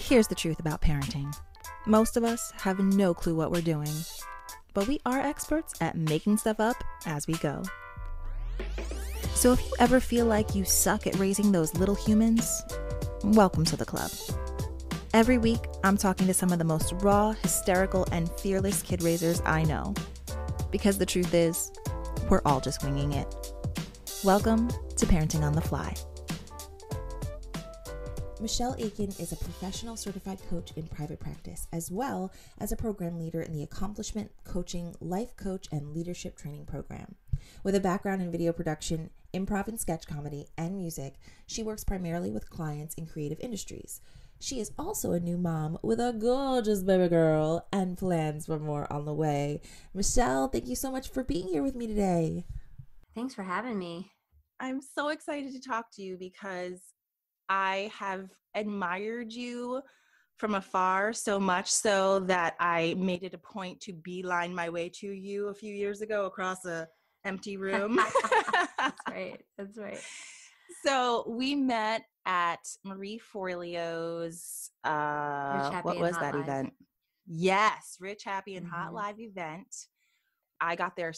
Here's the truth about parenting. Most of us have no clue what we're doing, but we are experts at making stuff up as we go. So if you ever feel like you suck at raising those little humans, welcome to the club. Every week, I'm talking to some of the most raw, hysterical, and fearless kid raisers I know. Because the truth is, we're all just winging it. Welcome to Parenting on the Fly. Michelle Akin is a professional certified coach in private practice, as well as a program leader in the Accomplishment Coaching Life Coach and Leadership Training Program. With a background in video production, improv and sketch comedy, and music, she works primarily with clients in creative industries. She is also a new mom with a gorgeous baby girl and plans for more on the way. Michelle, thank you so much for being here with me today. Thanks for having me. I'm so excited to talk to you because I have admired you from afar so much so that I made it a point to beeline my way to you a few years ago across a empty room. That's right. That's right. So we met at Marie Forleo's, what was that event? Yes, Rich, Happy, and Hot Live event. I got there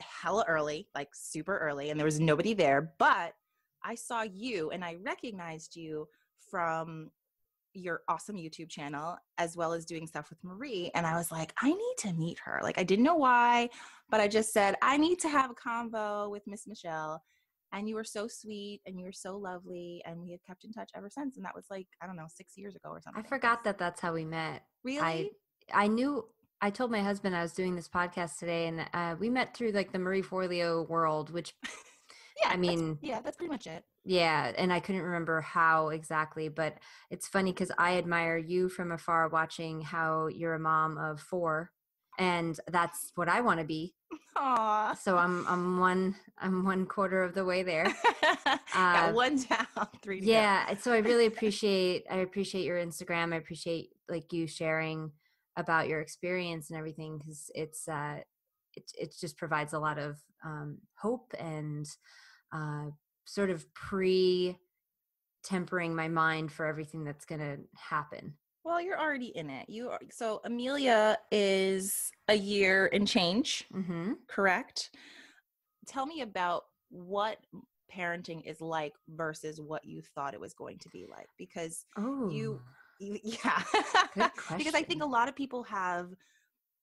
hella early, like super early, and there was nobody there, but I saw you and I recognized you from your awesome YouTube channel, as well as doing stuff with Marie. And I was like, I need to meet her. Like, I didn't know why, but I just said, I need to have a convo with Miss Michelle. And you were so sweet and you were so lovely. And we had kept in touch ever since. And that was like, I don't know, 6 years ago or something. I forgot that that's how we met. Really? I told my husband I was doing this podcast today, and we met through like the Marie Forleo world, which yeah, I mean, that's pretty much it. Yeah, and I couldn't remember how exactly, but it's funny because I admire you from afar watching how you're a mom of 4, and that's what I want to be. Aww. So I'm one quarter of the way there. Got 1 down, 3 to go. Yeah, so I really appreciate your Instagram. I appreciate like you sharing about your experience and everything, because it just provides a lot of hope and sort of tempering my mind for everything that's going to happen. Well, you're already in it. So Amelia is a year and change, correct? Tell me about what parenting is like versus what you thought it was going to be like, because yeah, good question. Because I think a lot of people have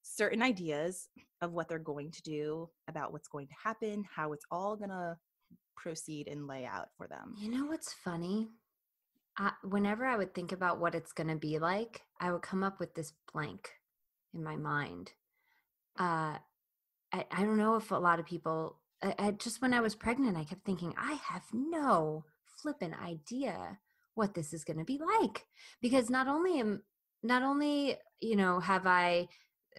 certain ideas of what they're going to do, about what's going to happen, how it's all going to proceed and lay out for them. You know what's funny? Whenever I would think about what it's going to be like, I would come up with this blank in my mind. I don't know if a lot of people, just when I was pregnant, I kept thinking, I have no flippin' idea what this is going to be like. Because not only, have I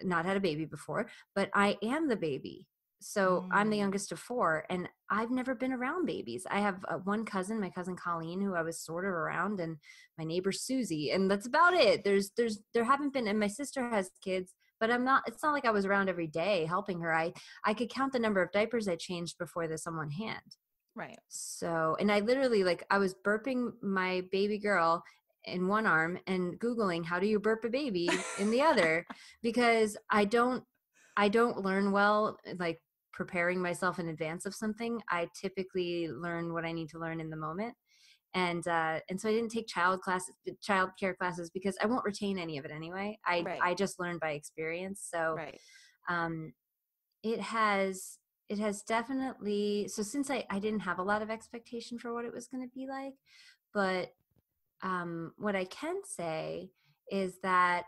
not had a baby before, but I am the baby. So I'm the youngest of 4, and I've never been around babies. I have one cousin, my cousin Colleen, who I was sort of around, and my neighbor Susie, and that's about it. There haven't been, and my sister has kids, but it's not like I was around every day helping her. I could count the number of diapers I changed before this on one hand. Right. So, and I literally, like, I was burping my baby girl in one arm and Googling how do you burp a baby in the other, because I don't learn well, like, preparing myself in advance of something. I typically learn what I need to learn in the moment. And so I didn't take child care classes because I won't retain any of it anyway. I just learned by experience. So it has definitely, so since I didn't have a lot of expectation for what it was going to be like, but what I can say is that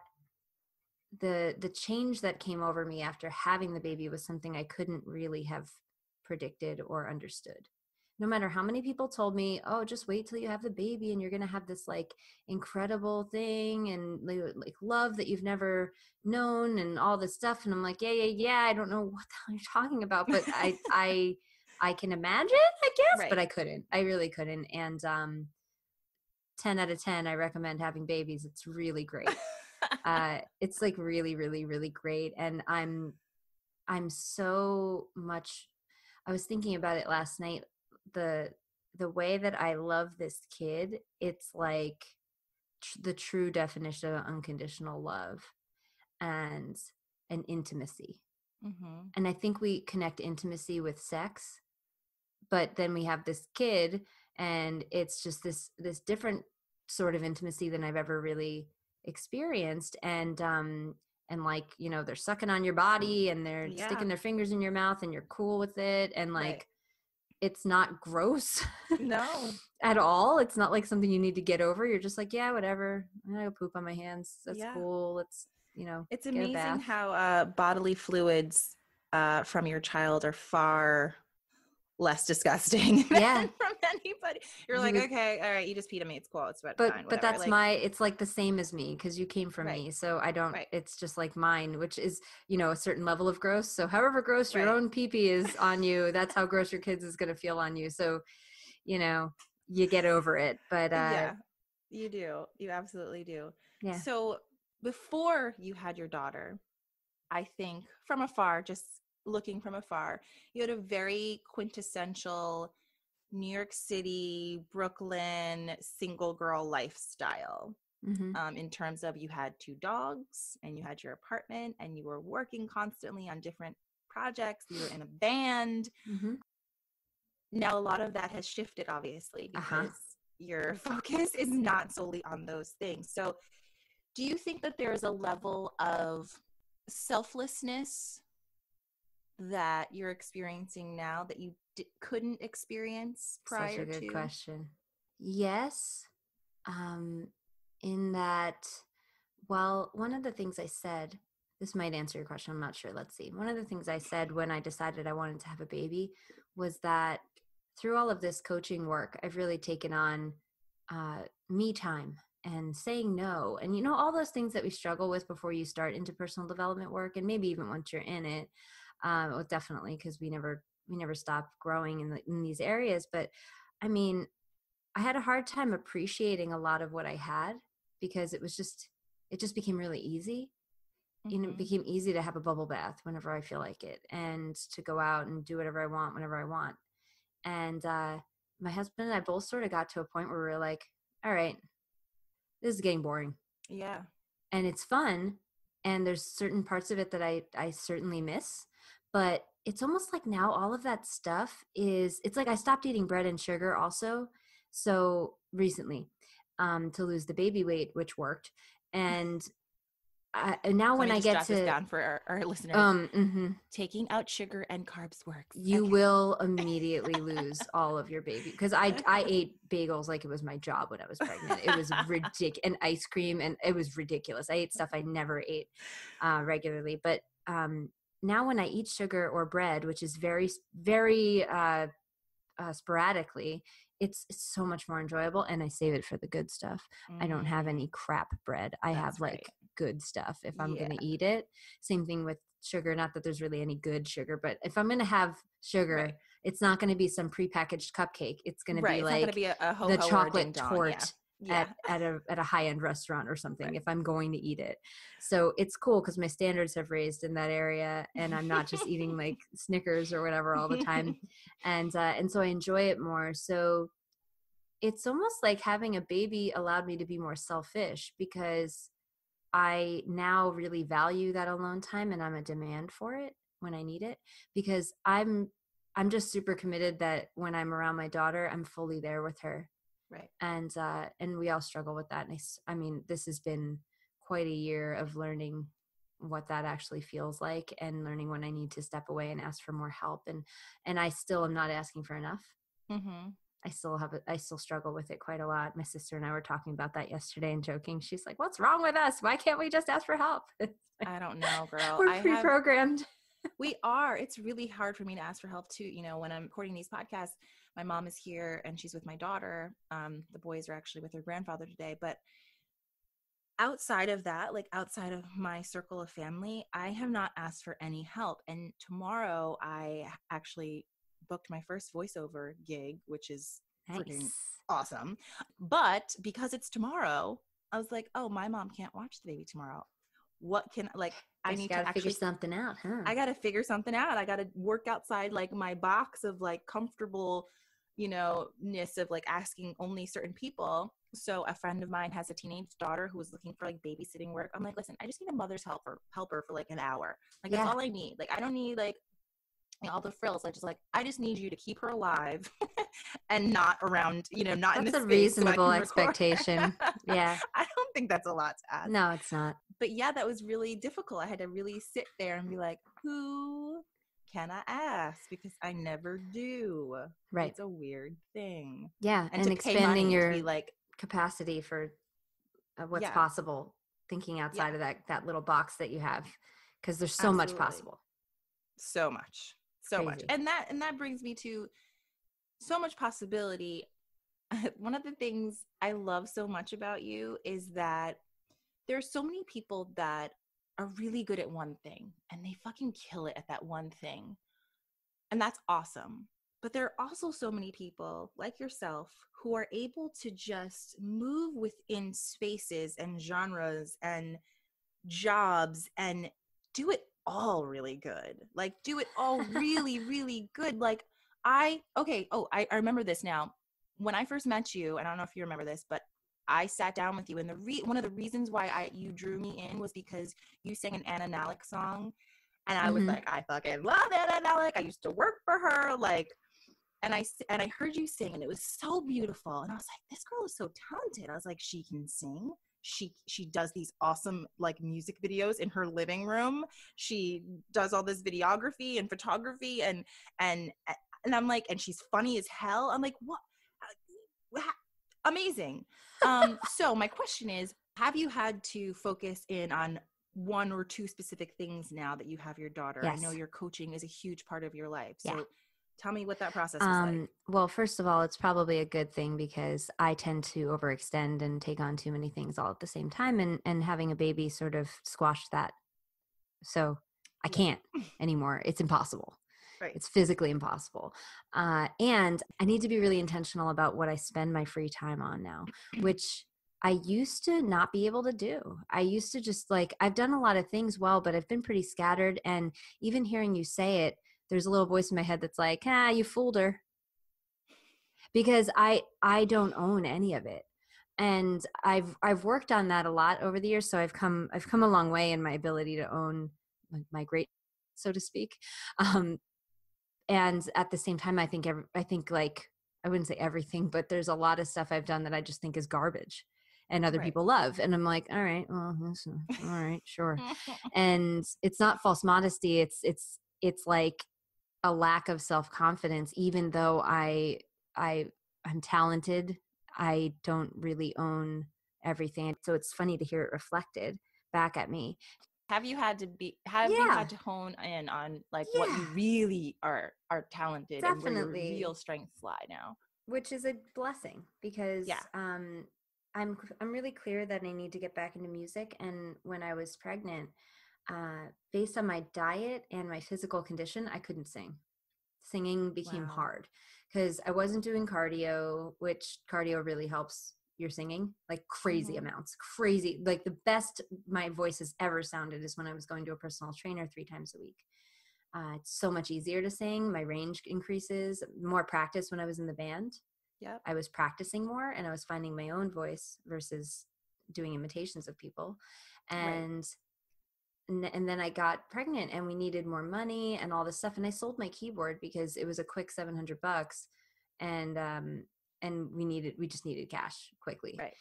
the change that came over me after having the baby was something I couldn't really have predicted or understood. No matter how many people told me, oh, just wait till you have the baby and you're going to have this like incredible thing and like love that you've never known and all this stuff. And I'm like, yeah. I don't know what the hell you're talking about, but I can imagine, I guess, but I couldn't. I really couldn't. And 10 out of 10, I recommend having babies. It's really great. It's like really, really, really great. And I'm so much, I was thinking about it last night, the way that I love this kid, it's like the true definition of unconditional love and intimacy. Mm-hmm. And I think we connect intimacy with sex, but then we have this kid and it's just this different sort of intimacy than I've ever really experienced. And like, you know, they're sucking on your body and they're sticking their fingers in your mouth and you're cool with it. And like, it's not gross. No. At all. It's not like something you need to get over. You're just like, yeah, whatever. I'm gonna go poop on my hands. That's cool. Let's, you know, it's amazing how bodily fluids from your child are far less disgusting than from anybody. You're like, okay, all right, you just peed on me. It's cool. It's fine. But that's like, it's like the same as me because you came from me. So I don't, it's just like mine, which is, you know, a certain level of gross. So however gross your own pee-pee is on you, that's how gross your kids is going to feel on you. So, you know, you get over it. But yeah, you do. You absolutely do. Yeah. So before you had your daughter, I think from afar, just looking from afar, you had a very quintessential New York City, Brooklyn, single girl lifestyle. Mm-hmm. In terms of you had 2 dogs and you had your apartment and you were working constantly on different projects. You were in a band. Mm-hmm. Now, a lot of that has shifted, obviously, because your focus is not solely on those things. So do you think that there is a level of selflessness that you're experiencing now that you couldn't experience prior to? Such a good question. Yes. In that, well, one of the things I said, this might answer your question, I'm not sure. Let's see. One of the things I said when I decided I wanted to have a baby was that through all of this coaching work, I've really taken on me time and saying no. And, you know, all those things that we struggle with before you start into personal development work, and maybe even once you're in it, well, definitely, because we never stop growing in these areas. But I mean, I had a hard time appreciating a lot of what I had because it just became really easy. Mm-hmm. You know, it became easy to have a bubble bath whenever I feel like it and to go out and do whatever I want whenever I want. And my husband and I both sort of got to a point where we were like, all right, this is getting boring. Yeah. And it's fun. And there's certain parts of it that I certainly miss. But it's almost like now all of that stuff it's like I stopped eating bread and sugar also. So recently, to lose the baby weight, which worked. And now when I get jot to this down for our listeners, taking out sugar and carbs works. You will immediately lose all of your baby because I ate bagels like it was my job when I was pregnant. It was ridiculous, and ice cream, and it was ridiculous. I ate stuff I never ate regularly, but now when I eat sugar or bread, which is very, very sporadically, it's so much more enjoyable, and I save it for the good stuff. I don't have any crap bread. I have like good stuff if I'm going to eat it. Same thing with sugar, not that there's really any good sugar, but if I'm going to have sugar, it's not going to be some prepackaged cupcake. It's going to be like be a the chocolate tort at a high-end restaurant or something if I'm going to eat it. So it's cool because my standards have raised in that area, and I'm not just eating like Snickers or whatever all the time. And so I enjoy it more. So it's almost like having a baby allowed me to be more selfish because I now really value that alone time, and I'm a demand for it when I need it because I'm just super committed that when I'm around my daughter, I'm fully there with her. Right. And we all struggle with that. And I mean, this has been quite a year of learning what that actually feels like and learning when I need to step away and ask for more help. And I still am not asking for enough. Mm-hmm. I still struggle with it quite a lot. My sister and I were talking about that yesterday and joking. She's like, what's wrong with us? Why can't we just ask for help? I don't know, girl. We're pre-programmed. We are. It's really hard for me to ask for help too. You know, when I'm recording these podcasts, my mom is here and she's with my daughter. The boys are actually with their grandfather today. But outside of that, like outside of my circle of family, I have not asked for any help. And tomorrow I actually booked my first voiceover gig, which is freaking awesome. But because it's tomorrow, I was like, oh, my mom can't watch the baby tomorrow. What can I need to actually figure something out, huh? I got to figure something out. I got to work outside like my box of like comfortable, you know, ness of like asking only certain people. So a friend of mine has a teenage daughter who was looking for like babysitting work. I'm like, listen, I just need a mother's helper for like an hour. Like that's all I need. Like I don't need like all the frills. I just need you to keep her alive and not around, not in That's the a space reasonable so expectation. Yeah. I don't think that's a lot to ask. No, it's not. But yeah, that was really difficult. I had to really sit there and be like, who can I ask? Because I never do. Right. It's a weird thing. Yeah. And to expanding your to be like capacity for what's possible, thinking outside of that little box that you have, because there's so much possible. So much. And that brings me to so much possibility. One of the things I love so much about you is that there's so many people that are really good at one thing and they fucking kill it at that one thing. And that's awesome. But there are also so many people like yourself who are able to just move within spaces and genres and jobs and do it all really good. Like do it all really, really good. Like I remember this now. When I first met you, and I don't know if you remember this, but I sat down with you, and one of the reasons why you drew me in was because you sang an Anna Nalick song, and I was like, I fucking love Anna Nalick. I used to work for her, like, and I heard you sing, and it was so beautiful, and I was like, this girl is so talented. I was like, she can sing. She does these awesome like music videos in her living room. She does all this videography and photography, and I'm like, and she's funny as hell. I'm like, what? Amazing. So my question is, have you had to focus in on one or two specific things now that you have your daughter? Yes. I know your coaching is a huge part of your life. So tell me what that process is like. Well, first of all, it's probably a good thing because I tend to overextend and take on too many things all at the same time, and having a baby sort of squashed that. So I can't anymore. It's impossible. Right. It's physically impossible. And I need to be really intentional about what I spend my free time on now, which I used to not be able to do. I used to just I've done a lot of things well, but I've been pretty scattered. And even hearing you say it, there's a little voice in my head that's like, you fooled her. Because I don't own any of it. And I've worked on that a lot over the years. So I've come a long way in my ability to own my great, so to speak. And at the same time, I think I wouldn't say everything, but there's a lot of stuff I've done that I just think is garbage and other people love. And I'm like, all right, well, all right, sure. And it's not false modesty. It's like a lack of self-confidence, even though I'm talented. I don't really own everything. So it's funny to hear it reflected back at me. Have you had to hone in on what you really are talented and where your real strengths lie now? Which is a blessing because I'm really clear that I need to get back into music. And when I was pregnant, based on my diet and my physical condition, I couldn't sing. Singing became hard because I wasn't doing cardio, which cardio really helps your singing, like crazy amounts, crazy. Like the best my voice has ever sounded is when I was going to a personal trainer 3 times a week. It's so much easier to sing. My range increases, more practice when I was in the band. Yeah, I was practicing more and I was finding my own voice versus doing imitations of people. And then I got pregnant and we needed more money and all this stuff. And I sold my keyboard because it was a quick $700 and we just needed cash quickly. Right.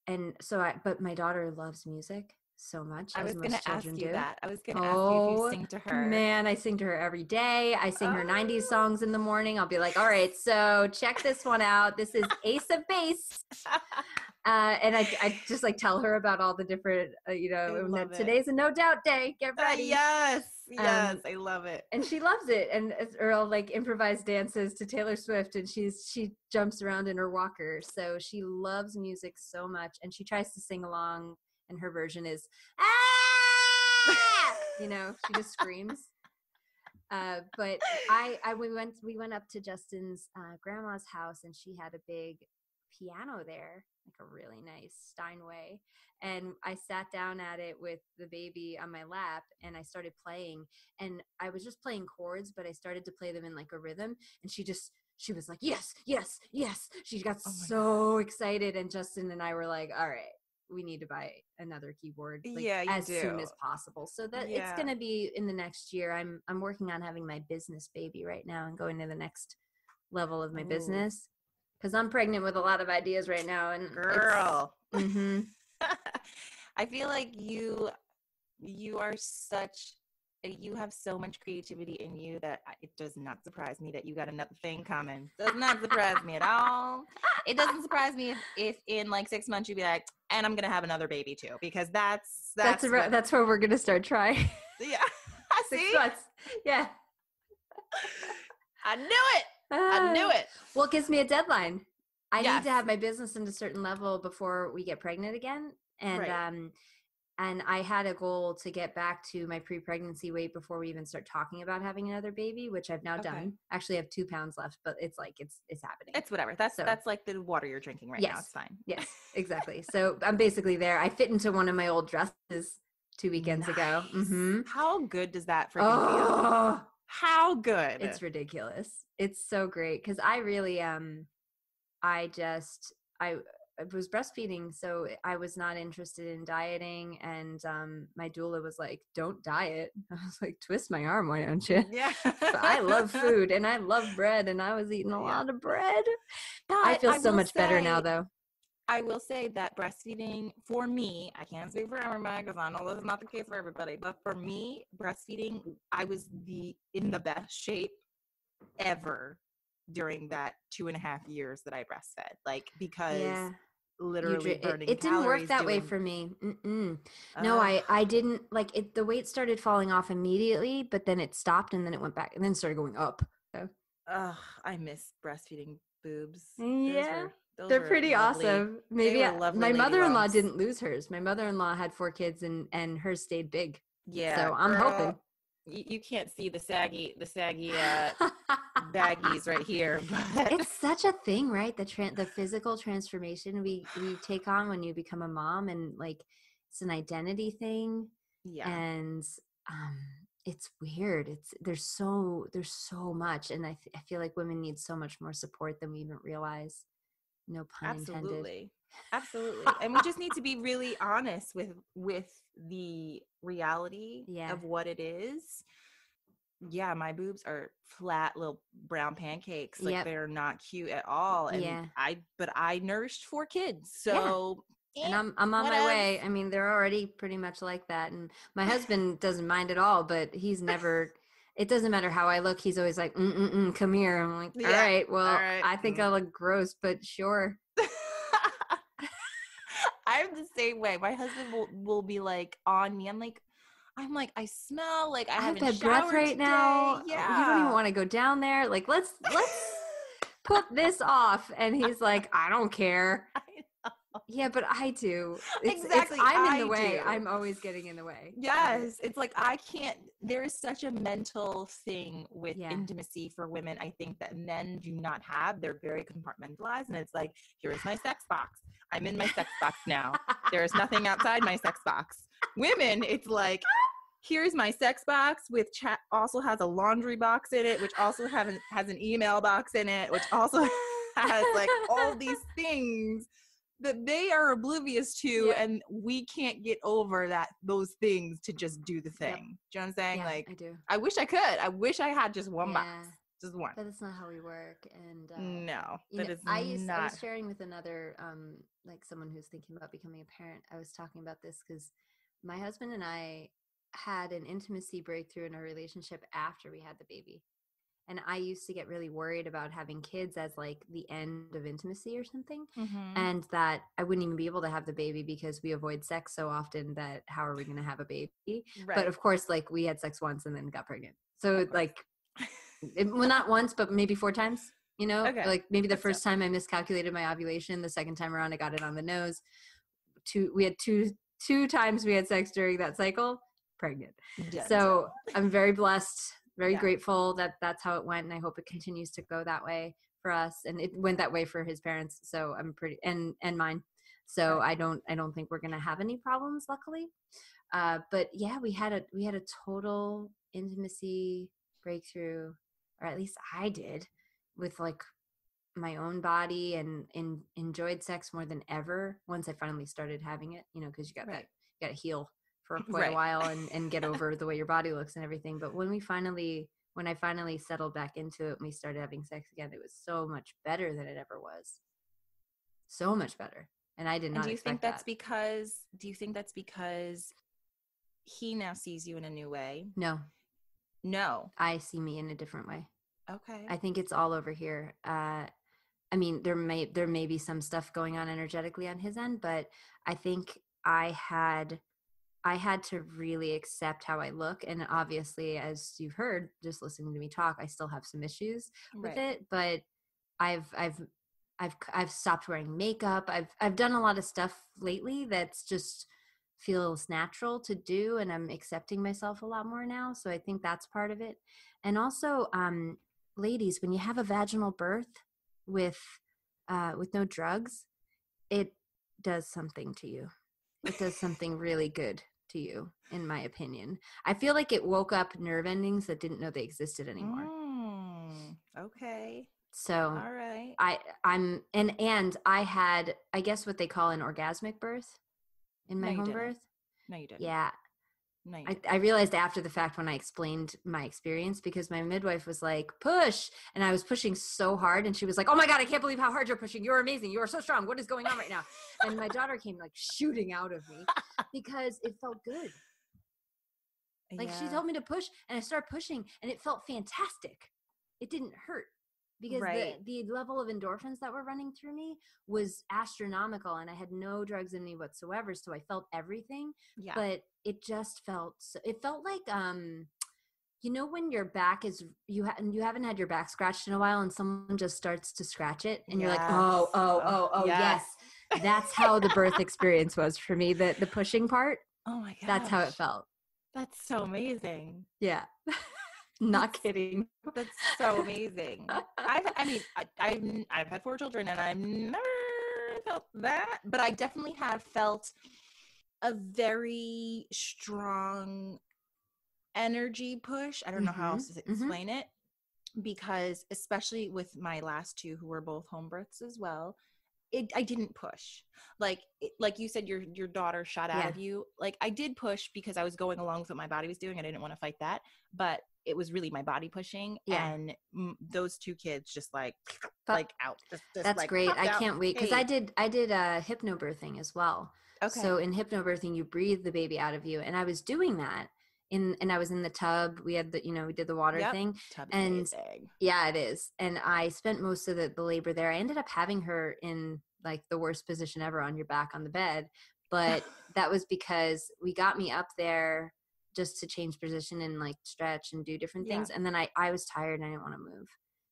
And so but my daughter loves music so much. I was going to ask you that. I was going to ask you if you sing to her. Man, I sing to her every day. I sing her 90s songs in the morning. I'll be like, all right, so check this one out. This is Ace of Base. And I just tell her about all the different, today's a no doubt day. Get ready. Yes, I love it. And she loves it. And I'll improvise dances to Taylor Swift, and she jumps around in her walker. So she loves music so much, and she tries to sing along. And her version is, she just screams. But we went up to Justin's grandma's house, and she had a big piano there, like a really nice Steinway. And I sat down at it with the baby on my lap, and I started playing. And I was just playing chords, but I started to play them in a rhythm. And she just she was like, yes, yes, yes. She got so excited. And Justin and I were like, all right, we need to buy another keyboard as soon as possible. So that it's going to be in the next year. I'm working on having my business baby right now and going to the next level of my business, because I'm pregnant with a lot of ideas right now. And girl, I feel like you have so much creativity in you that it does not surprise me that you got another thing coming. Does not surprise me at all. It doesn't surprise me if in like 6 months you'd be like, and I'm gonna have another baby too, because that's where we're gonna start trying. Yeah. 6 months. Yeah. I knew it. Well, it gives me a deadline. I need to have my business into a certain level before we get pregnant again. And and I had a goal to get back to my pre-pregnancy weight before we even start talking about having another baby, which I've now done. Actually, I have 2 pounds left, but it's like it's happening. It's whatever. That's like the water you're drinking right now. It's fine. Yes, exactly. So I'm basically there. I fit into one of my old dresses 2 weekends ago. Mm-hmm. How good does that freaking feel? How good? It's ridiculous. It's so great because I really I was breastfeeding, so I was not interested in dieting, and my doula was like, don't diet. I was like, twist my arm, why don't you? Yeah. I love food and I love bread, and I was eating a lot of bread. But I feel so much better now, though. I will say that breastfeeding, for me, I can't speak for everybody because I know this is not the case for everybody, but for me, breastfeeding, I was in the best shape ever during that 2.5 years that I breastfed. Like, because literally burning it didn't work that way for me. No, I didn't like it. The weight started falling off immediately, but then it stopped, and then it went back, and then started going up. So I miss breastfeeding boobs. They're pretty lovely. Awesome. Maybe my mother-in-law didn't lose hers. My mother-in-law had 4 kids, and hers stayed big. Yeah, so I'm hoping. You can't see the saggy baggies right here. But. It's such a thing, right? The physical transformation we take on when you become a mom, and like it's an identity thing. Yeah. And it's weird. There's so much, and I feel like women need so much more support than we even realize. No pun intended. Absolutely. And we just need to be really honest with the reality of what it is. Yeah, my boobs are flat little brown pancakes. Like they're not cute at all. And I nourished 4 kids. So and I'm on my way. I mean, they're already pretty much like that. And my husband doesn't mind at all, but he's never it doesn't matter how I look. He's always like, come here. I'm like, all right, well, I think I look gross, but sure. I'm the same way. My husband will be like on me. I'm like, I smell like I have that breath right today. now. Yeah. You don't even want to go down there. Like, let's put this off. And he's like, I don't care. Yeah, but I do. Exactly. I'm in the way. I'm always getting in the way. Yes. It's like I can't. There is such a mental thing with intimacy for women, I think, that men do not have. They're very compartmentalized. And it's like, here's my sex box. I'm in my sex box now. There is nothing outside my sex box. Women, it's like, here's my sex box, with also has a laundry box in it, which also has an email box in it, which also has like all these things that they are oblivious to, and we can't get over those things to just do the thing. Do you know what I'm saying? Yeah, like, I do. I wish I could. I wish I had just one box. Just one. But that's not how we work. And no, I was sharing with another, like someone who's thinking about becoming a parent. I was talking about this because my husband and I had an intimacy breakthrough in our relationship after we had the baby. And I used to get really worried about having kids as like the end of intimacy or something. Mm-hmm. And that I wouldn't even be able to have the baby because we avoid sex so often that how are we going to have a baby? Right. But of course, like we had sex once and then got pregnant. So like, well, not once, but maybe 4 times, you know, like maybe the first time I miscalculated my ovulation. The second time around, I got it on the nose. We had two times we had sex during that cycle, pregnant. Yeah. So I'm very blessed. Very grateful that that's how it went, and I hope it continues to go that way for us. And it went that way for his parents, so I'm pretty and mine. So I don't think we're gonna have any problems, luckily. But yeah, we had a total intimacy breakthrough, or at least I did. with like my own body and enjoyed sex more than ever once I finally started having it, you know, because you got Right. you got to heal for quite a while and get over the way your body looks and everything. But when I finally settled back into it and we started having sex again, it was so much better than it ever was. So much better. And I did not expect that. Do you think that's because he now sees you in a new way? No. I see me in a different way. Okay. I think it's all over here. I mean, there may be some stuff going on energetically on his end, but I think I had to really accept how I look. And obviously, as you've heard, just listening to me talk, I still have some issues with it, but I've stopped wearing makeup. I've done a lot of stuff lately that's just feels natural to do, and I'm accepting myself a lot more now. So I think that's part of it. And also, ladies, when you have a vaginal birth with no drugs, it does something to you. It does something really good to you, in my opinion. I feel like it woke up nerve endings that didn't know they existed anymore. Okay. So all right. I'm I had, I guess, what they call an orgasmic birth in my home birth. No, you didn't. Yeah. No, you didn't. I realized after the fact when I explained my experience, because my midwife was like, push. And I was pushing so hard. And she was like, oh my God, I can't believe how hard you're pushing. You're amazing. You are so strong. What is going on right now? And my daughter came like shooting out of me because it felt good. Like she told me to push and I started pushing and it felt fantastic. It didn't hurt. Because the level of endorphins that were running through me was astronomical, and I had no drugs in me whatsoever. So I felt everything, but it just felt, it felt like, you know, when your back is, you haven't had your back scratched in a while and someone just starts to scratch it and you're like, oh, yes. That's how the birth experience was for me. The pushing part. Oh my God. That's how it felt. That's so amazing. Yeah. Not kidding. That's so amazing. I've had 4 children and I've never felt that, but I definitely have felt a very strong energy push. I don't know how else to explain it, because especially with my last 2 who were both home births as well, I didn't push. Like you said, your daughter shot out of you. Like I did push because I was going along with what my body was doing. I didn't want to fight that, but it was really my body pushing. And those 2 kids just like out. That's like, great. I can't wait. Cause I did hypnobirthing as well. Okay. So in hypnobirthing, you breathe the baby out of you. And I was doing that and I was in the tub. We had we did the water thing. Tub is amazing. Yeah, it is. And I spent most of the labor there. I ended up having her in like the worst position ever on your back on the bed. But that was because we got me up there just to change position and like stretch and do different things. And then I was tired and I didn't want to move.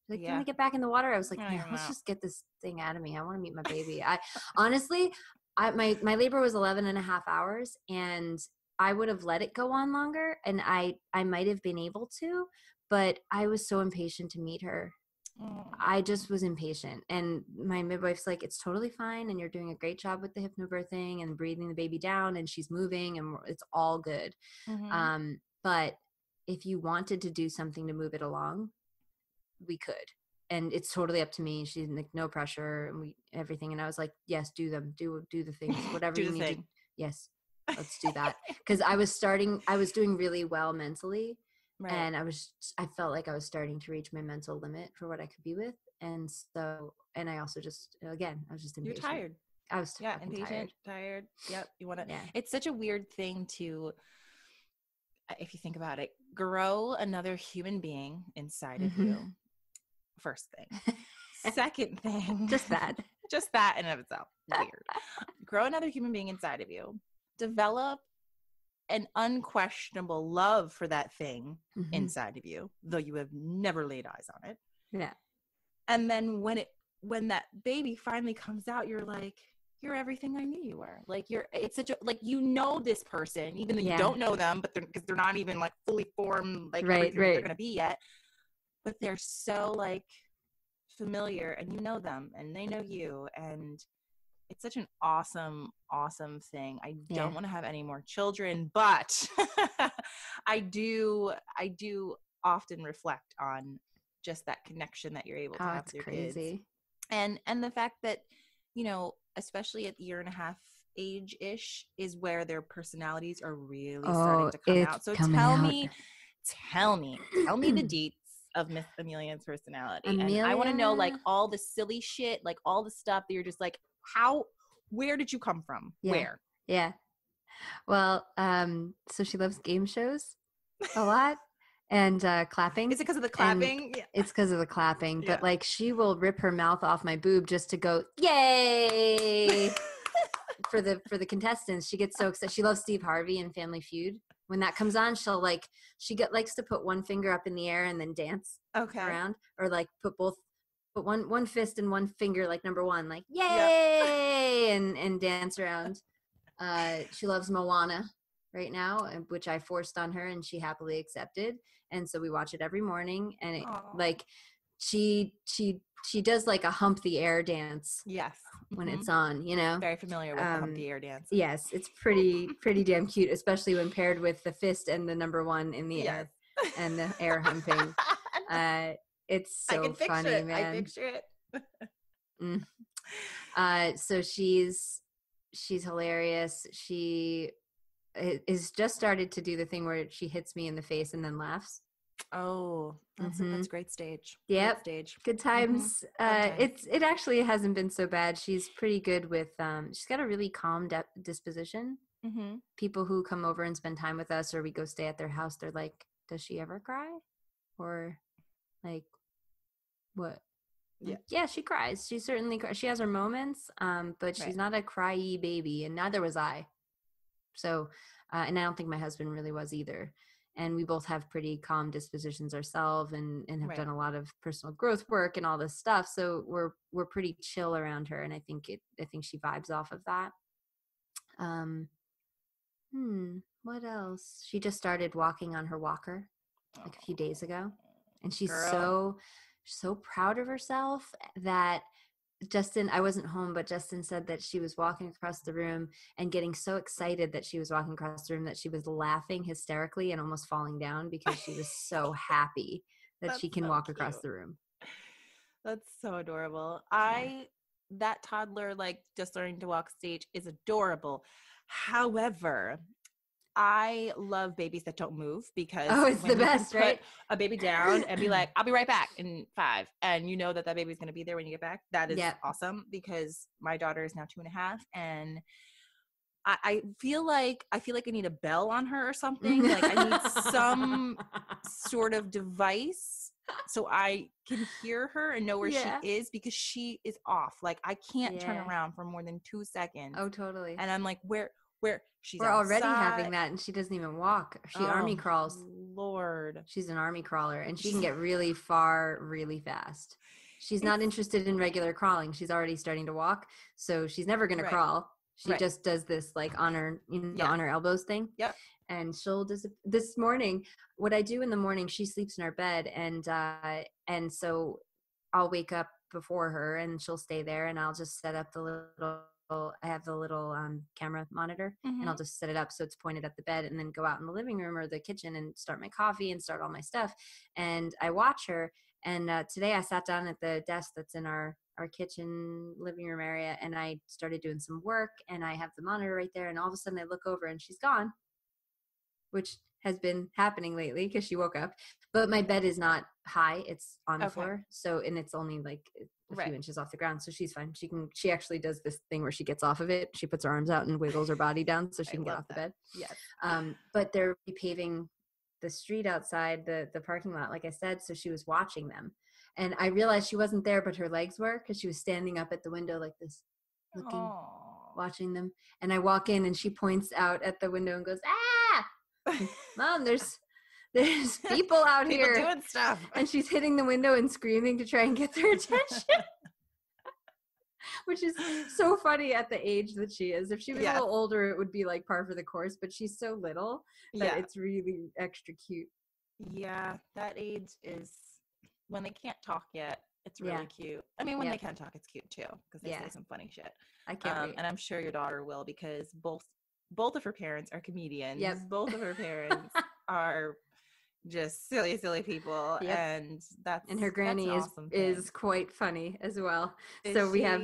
Like, can we get back in the water? I was like, let's just get this thing out of me. I want to meet my baby. I honestly, my labor was 11 and a half hours and I would have let it go on longer and I might have been able to, but I was so impatient to meet her. I just was impatient. And my midwife's like, it's totally fine. And you're doing a great job with the hypnobirthing and breathing the baby down and she's moving and it's all good. But if you wanted to do something to move it along, we could. And it's totally up to me. She's like, no pressure and everything. And I was like, yes, do them, do the things, whatever you need to. Yes, let's do that. Cause I was doing really well mentally. Right. And I felt like I was starting to reach my mental limit for what I could be with. And so, and I also just, again, I was just impatient. You're tired. I was impatient, tired. Yep. You want to, it's such a weird thing to, if you think about it, grow another human being inside of you. First thing. Second thing. Just that in and of itself. Weird. Grow another human being inside of you. Develop an unquestionable love for that thing inside of you, though you have never laid eyes on it. Yeah. And then when that baby finally comes out, you're like, you're everything I knew you were. Like it's such a, like, you know, this person, even though you don't know them, but because they're not even like fully formed, like everything they're going to be yet, but they're so like familiar and you know them and they know you. And it's such an awesome, awesome thing. I don't want to have any more children, but I do often reflect on just that connection that you're able to have with your crazy. kids. And the fact that, you know, especially at year and a half age-ish is where their personalities are really starting to come out. So tell me the deets of Miss Amelia's personality. And I want to know, like, all the silly shit, like all the stuff that you're just like, where did you come from? Yeah. Where? Yeah. Well, so she loves game shows a lot and clapping. Is it because of the clapping? Yeah. It's because of the clapping. But Yeah. like she will rip her mouth off my boob just to go, yay! for the contestants. She gets so excited. She loves Steve Harvey and Family Feud. When that comes on, she'll like likes to put one finger up in the air and then dance around, or like put one fist and one finger, like number one, like yay, and dance around. She loves Moana right now, which I forced on her, and she happily accepted. And so we watch it every morning, and it, like she does like a hump the air dance. Yes. When it's on, you know. Very familiar with the hump the air dance. Yes, it's pretty damn cute, especially when paired with the fist and the number one in the air and the air humping. It's so funny, man. I picture it. So she's hilarious. She is just started to do the thing where she hits me in the face and then laughs. Oh, that's great stage. Yep. Great stage. Good times. It actually hasn't been so bad. She's pretty good with she's got a really calm disposition. Mm-hmm. People who come over and spend time with us, or we go stay at their house, they're like, does she ever cry? Or like, what? Yeah, she cries. She certainly cries. She has her moments, but she's not a cryy baby, and neither was I. So, and I don't think my husband really was either. And we both have pretty calm dispositions ourselves, and have done a lot of personal growth work and all this stuff. So we're pretty chill around her, and I think she vibes off of that. What else? She just started walking on her walker like a few days ago, and she's so proud of herself that Justin, I wasn't home, but Justin said that she was walking across the room and getting so excited that she was walking across the room that she was laughing hysterically and almost falling down because she was so happy that she can walk across the room. That's so adorable. That toddler, like, just learning to walk stage is adorable. However, I love babies that don't move, because it's the best, right? Put a baby down and be like, I'll be right back in 5. And you know that baby's going to be there when you get back. That is awesome, because my daughter is now 2.5, and I feel like I need a bell on her or something. Like, I need some sort of device so I can hear her and know where she is, because she is off. Like, I can't turn around for more than 2 seconds. Oh, totally. And I'm like, where she's We're outside. Already having that, and she doesn't even walk. She army crawls. Lord. She's an army crawler, and she can get really far really fast. She's not interested in regular crawling. She's already starting to walk, so she's never going to crawl. She just does this, like, on her, on her elbows thing. Yep. And she'll this morning, what I do in the morning, she sleeps in our bed, and so I'll wake up before her, and she'll stay there, and I'll just set up I have the little camera monitor, and I'll just set it up so it's pointed at the bed, and then go out in the living room or the kitchen and start my coffee and start all my stuff. And I watch her. And today I sat down at the desk that's in our kitchen living room area, and I started doing some work, and I have the monitor right there, and all of a sudden I look over and she's gone, which has been happening lately because she woke up. But my bed is not high, it's on the floor, so, and it's only like a few inches off the ground, so she's fine. She actually does this thing where she gets off of it, she puts her arms out and wiggles her body down so she can get off the bed. Yes. But they're repaving the street outside the parking lot, like I said, so she was watching them, and I realized she wasn't there, but her legs were, because she was standing up at the window like this, looking, watching them. And I walk in, and she points out at the window and goes, Mom, there's people out here doing stuff. And she's hitting the window and screaming to try and get their attention. Which is so funny at the age that she is. If she was a little older, it would be like par for the course, but she's so little that it's really extra cute. Yeah, that age is when they can't talk yet. It's really cute. I mean, when they can talk, it's cute too, because they say some funny shit. I can't wait. And I'm sure your daughter will, because both of her parents are comedians. Yep. Both of her parents are, just silly people. Yep. And her granny is quite funny as well. So we have,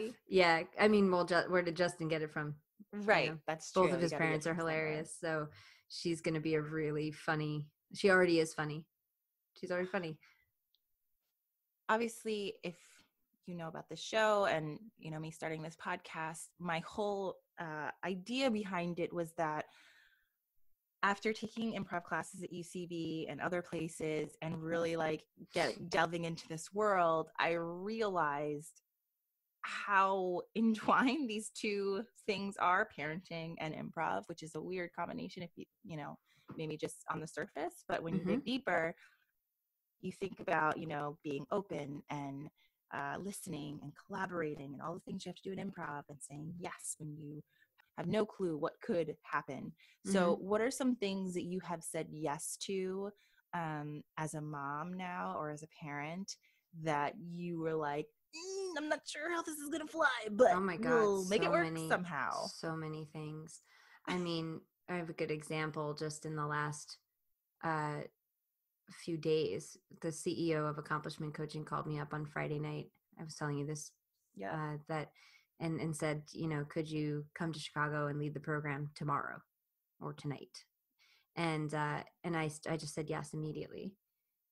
I mean, where did Justin get it from? Right. That's true. Both of his parents are hilarious. So she's going to be a really funny, she already is funny. She's already funny. Obviously, if you know about the show and, me starting this podcast, my whole idea behind it was that after taking improv classes at UCB and other places and really delving into this world, I realized how entwined these two things are, parenting and improv, which is a weird combination if maybe just on the surface, but when you dig deeper, you think about, being open and listening and collaborating and all the things you have to do in improv and saying yes when you have no clue what could happen. So what are some things that you have said yes to as a mom now or as a parent that you were like, I'm not sure how this is going to fly, but oh my God, we'll make it work somehow. So many things. I mean, I have a good example just in the last few days. The CEO of Accomplishment Coaching called me up on Friday night. I was telling you this, and said, could you come to Chicago and lead the program tomorrow or tonight? And I just said yes immediately.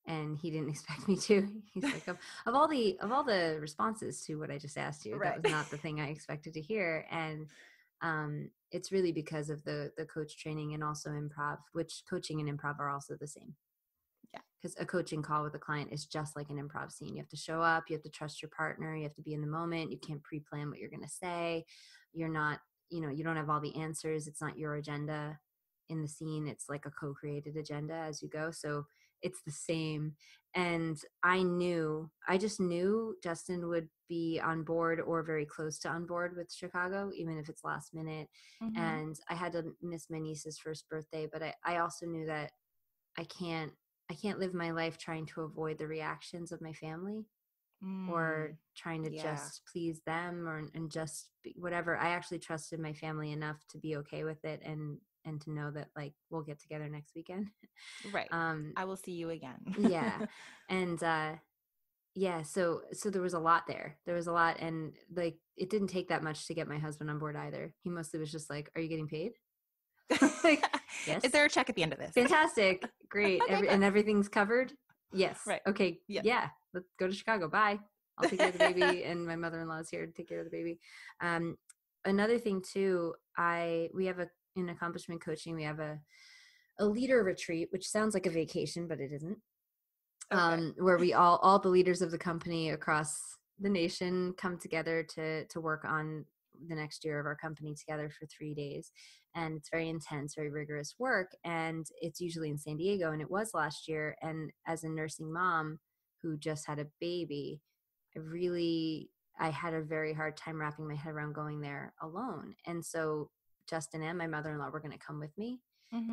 And he didn't expect me to. He's like, of all the responses to what I just asked you, that was not the thing I expected to hear. And it's really because of the coach training and also improv, which coaching and improv are also the same. Yeah. Because a coaching call with a client is just like an improv scene. You have to show up, you have to trust your partner, you have to be in the moment. You can't pre-plan what you're going to say. You're not, you don't have all the answers. It's not your agenda in the scene. It's like a co-created agenda as you go. So it's the same. And I just knew Justin would be on board or very close to on board with Chicago, even if it's last minute. And I had to miss my niece's first birthday, but I also knew that I can't live my life trying to avoid the reactions of my family or trying to just please them and just whatever. I actually trusted my family enough to be okay with it and to know that we'll get together next weekend. Right. I will see you again. Yeah. And so there was a lot there. There was a lot, and it didn't take that much to get my husband on board either. He mostly was just like, "Are you getting paid?" Yes. Is there a check at the end of this? Fantastic. Great. Okay, and everything's covered? Yes. Right. Okay. Yeah. Let's go to Chicago. Bye. I'll take care of the baby. And my mother-in-law is here to take care of the baby. Another thing too, we have in Accomplishment Coaching, we have a leader retreat, which sounds like a vacation, but it isn't. Okay. Where we all the leaders of the company across the nation come together to work on the next year of our company together for 3 days. And it's very intense, very rigorous work. And it's usually in San Diego, and it was last year. And as a nursing mom who just had a baby, I had a very hard time wrapping my head around going there alone. And so Justin and my mother-in-law were going to come with me.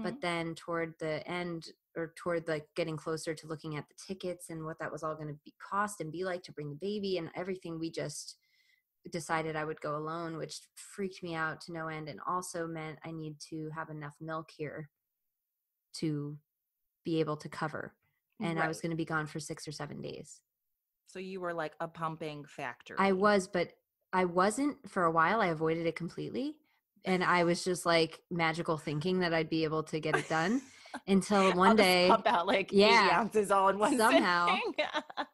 But then toward the end, or toward getting closer to looking at the tickets and what that was all going to be cost and be like to bring the baby and everything, we just decided I would go alone, which freaked me out to no end, and also meant I need to have enough milk here to be able to cover. And I was going to be gone for 6 or 7 days. So you were like a pumping factory. I was, but I wasn't for a while. I avoided it completely. And I was just magical thinking that I'd be able to get it done until one day pump out 80 ounces all in one somehow.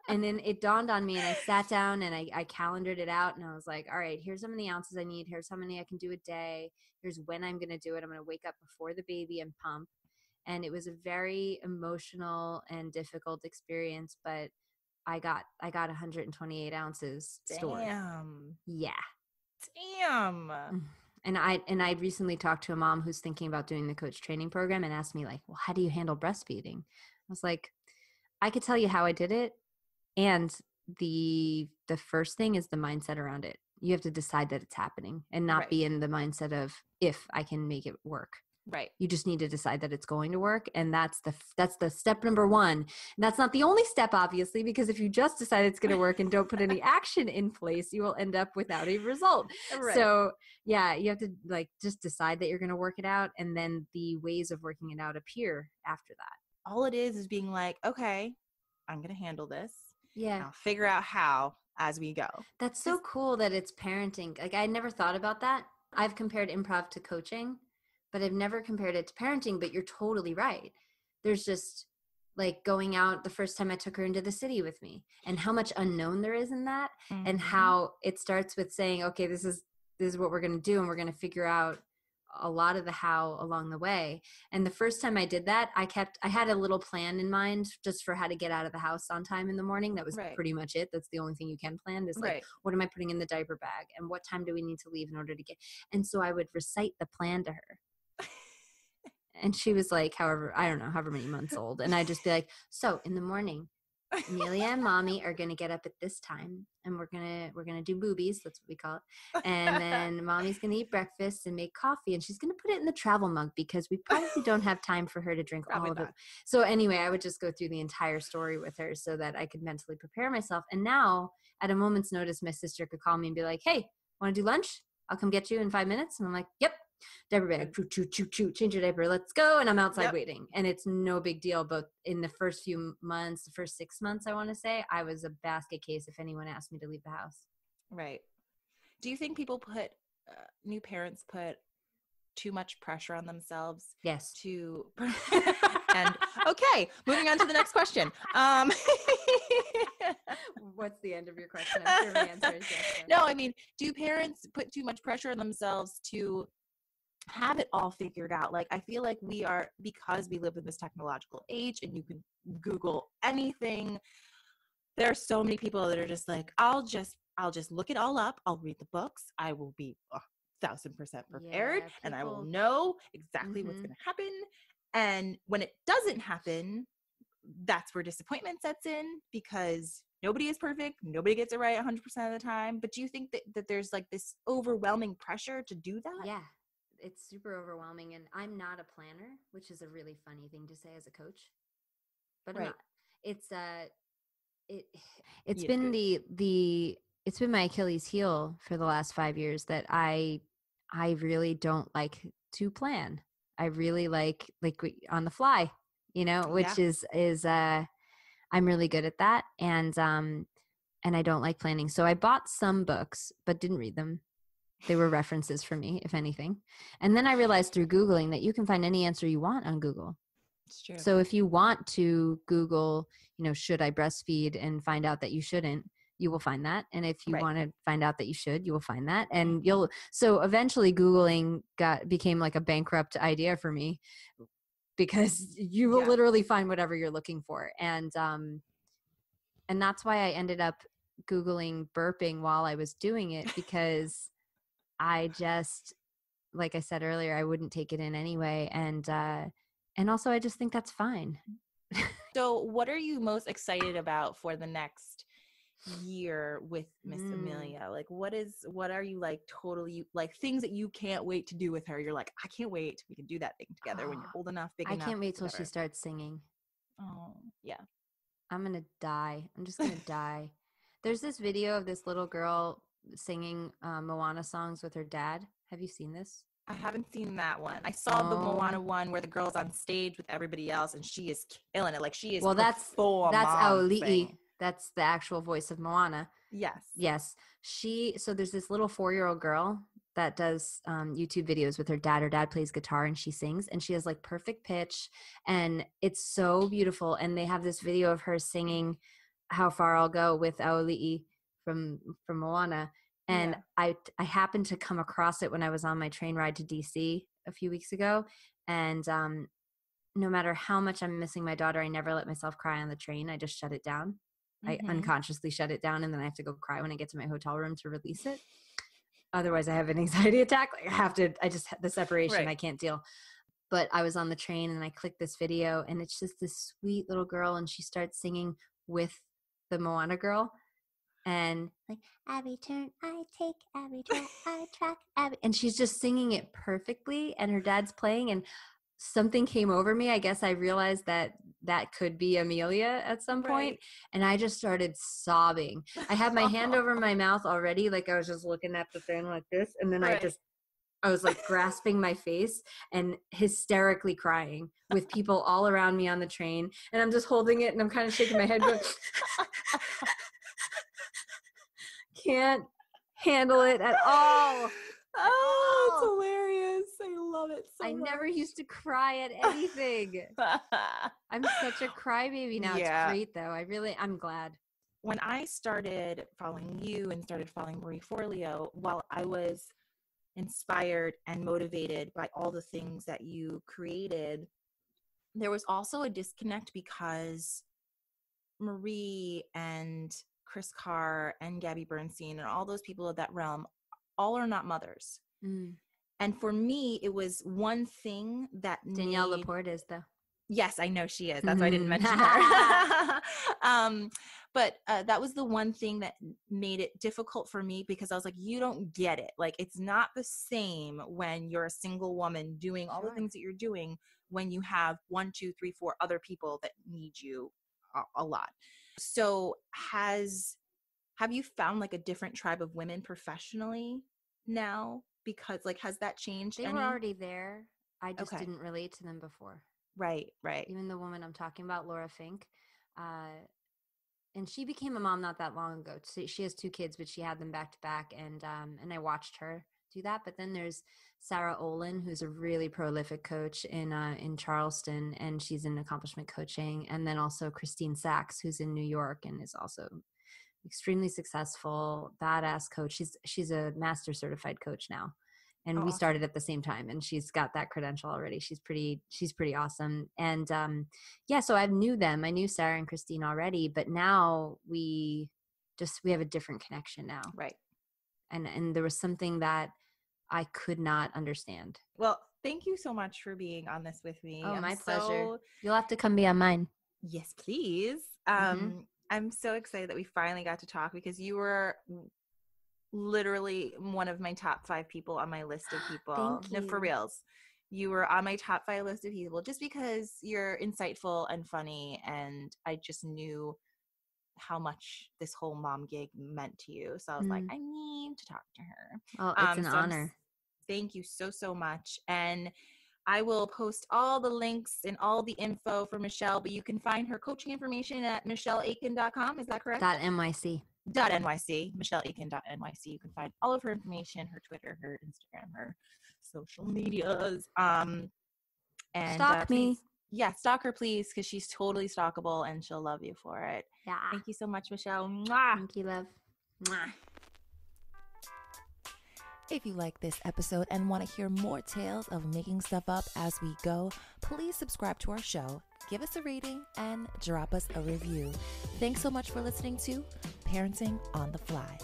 And then it dawned on me, and I sat down and I calendared it out, and I was like, all right, here's how many ounces I need. Here's how many I can do a day. Here's when I'm going to do it. I'm going to wake up before the baby and pump. And it was a very emotional and difficult experience, but I got 128 ounces stored. Damn. Yeah. Damn. And I'd recently talked to a mom who's thinking about doing the coach training program and asked me well, how do you handle breastfeeding? I was like, I could tell you how I did it. And the first thing is the mindset around it. You have to decide that it's happening and not be in the mindset of if I can make it work. Right. You just need to decide that it's going to work. And that's the step number one. And that's not the only step, obviously, because if you just decide it's going to work and don't put any action in place, you will end up without a result. Right. So yeah, you have to just decide that you're going to work it out. And then the ways of working it out appear after that. all it is being like, okay, I'm going to handle this. Yeah. And I'll figure out how as we go. That's so cool that it's parenting. Like, I never thought about that. I've compared improv to coaching, but I've never compared it to parenting. But you're totally right. There's just like going out the first time I took her into the city with me, and how much unknown there is in that, and how it starts with saying, okay, this is what we're going to do, and we're going to figure out a lot of the how along the way. And the first time I did that, I had a little plan in mind just for how to get out of the house on time in the morning. That was pretty much it. That's the only thing you can plan, is like, what am I putting in the diaper bag, and what time do we need to leave in order to get? And so I would recite the plan to her. And she was like, however many months old. And I'd just be like, so in the morning, Amelia and mommy are going to get up at this time, and we're going to do boobies. That's what we call it. And then mommy's going to eat breakfast and make coffee, and she's going to put it in the travel mug because we probably don't have time for her to drink all of it. So anyway, I would just go through the entire story with her so that I could mentally prepare myself. And now at a moment's notice, my sister could call me and be like, hey, want to do lunch? I'll come get you in 5 minutes. And I'm like, yep. Diaper bag, change your diaper, let's go. And I'm outside waiting, and it's no big deal. But in the first few months, the first 6 months, I want to say, I was a basket case if anyone asked me to leave the house. Right. Do you think people new parents put too much pressure on themselves? Yes. And okay, moving on to the next question. What's the end of your question? I'm sure the answer is yes. No, I mean, do parents put too much pressure on themselves to have it all figured out? Like, I feel like because we live in this technological age and you can Google anything, there are so many people that are just like, I'll just look it all up. I'll read the books. I will be 1,000% prepared, and I will know exactly what's going to happen. And when it doesn't happen, that's where disappointment sets in, because nobody is perfect. Nobody gets it right 100% of the time. But do you think that there's like this overwhelming pressure to do that? Yeah. It's super overwhelming, and I'm not a planner, which is a really funny thing to say as a coach. But I'm not. It's been it's been my Achilles heel for the last 5 years that I really don't like to plan. I really like on the fly, which is I'm really good at that, and I don't like planning. So I bought some books but didn't read them. They were references for me, if anything. And then I realized through Googling that you can find any answer you want on Google. It's true. So if you want to Google, should I breastfeed, and find out that you shouldn't, you will find that. And if you want to find out that you should, you will find that. And so eventually Googling became like a bankrupt idea for me, because you will literally find whatever you're looking for. And that's why I ended up Googling burping while I was doing it, because I just, like I said earlier, I wouldn't take it in anyway. And also I just think that's fine. So what are you most excited about for the next year with Miss Amelia? Like, what are you like totally like things that you can't wait to do with her? You're like, I can't wait. We can do that thing together when you're old enough, big enough. I can't wait till she starts singing. Oh, yeah. I'm going to die. I'm just going to die. There's this video of this little girl singing Moana songs with her dad. Have you seen this? I haven't seen that one. I saw the Moana one where the girl's on stage with everybody else and she is killing it. Like, she is that's Aoli'i. That's the actual voice of Moana. Yes. So there's this little 4-year-old girl that does YouTube videos with her dad. Her dad plays guitar and she sings, and she has like perfect pitch, and it's so beautiful. And they have this video of her singing How Far I'll Go with Aoli'i from Moana. And I happened to come across it when I was on my train ride to DC a few weeks ago. And no matter how much I'm missing my daughter, I never let myself cry on the train. I just shut it down. I unconsciously shut it down, and then I have to go cry when I get to my hotel room to release it. Otherwise I have an anxiety attack. Like, the separation, I can't deal. But I was on the train and I clicked this video, and it's just this sweet little girl, and she starts singing with the Moana girl. And like, Abby turn, I take, Abby track, I track, Abby. And she's just singing it perfectly, and her dad's playing, and something came over me. I guess I realized that could be Amelia at some point. And I just started sobbing. I had my hand over my mouth already. Like, I was just looking at the thing like this. And then I just I was like grasping my face and hysterically crying with people all around me on the train. And I'm just holding it and I'm kind of shaking my head going, can't handle it at all. Oh, it's hilarious. I love it so much. I never used to cry at anything. I'm such a crybaby now. Yeah. It's great though. I'm glad. When I started following you and started following Marie Forleo, while I was inspired and motivated by all the things that you created, there was also a disconnect because Marie and Chris Carr and Gabby Bernstein and all those people of that realm, all are not mothers. And for me, it was one thing that Danielle Laporte is, though. Yes, I know she is. That's why I didn't mention her. But that was the one thing that made it difficult for me, because I was like, you don't get it. Like, it's not the same when you're a single woman doing all the things that you're doing when you have 1, 2, 3, 4 other people that need you a lot. So have you found like a different tribe of women professionally now? Because like, has that changed? They were already there. I just didn't relate to them before. Right. Even the woman I'm talking about, Laura Fink, and she became a mom not that long ago. She has 2 kids, but she had them back to back, and I watched her do that. But then there's Sarah Olin, who's a really prolific coach in Charleston, and she's in accomplishment coaching. And then also Christine Sachs, who's in New York and is also extremely successful, badass coach. She's a master certified coach now. And we started at the same time, and she's got that credential already. She's pretty awesome. And so I knew them. I knew Sarah and Christine already, but now we have a different connection now. Right. And there was something that I could not understand. Well, thank you so much for being on this with me. Oh, my pleasure. You'll have to come be on mine. Yes, please. I'm so excited that we finally got to talk, because you were literally one of my top 5 people on my list of people. Thank you. No, for reals. You were on my top 5 list of people just because you're insightful and funny, and I just knew how much this whole mom gig meant to you. So I was like, I need to talk to her. Oh, it's an honor. Thank you so, so much. And I will post all the links and all the info for Michelle, but you can find her coaching information at michelleakin.com. Is that correct? .nyc. .nyc, You can find all of her information, her Twitter, her Instagram, her social medias. And stalk me. Yeah, stalk her, please, because she's totally stalkable and she'll love you for it. Yeah. Thank you so much, Michelle. Mwah. Thank you, love. Mwah. If you like this episode and want to hear more tales of making stuff up as we go, please subscribe to our show, give us a rating, and drop us a review. Thanks so much for listening to Parenting on the Fly.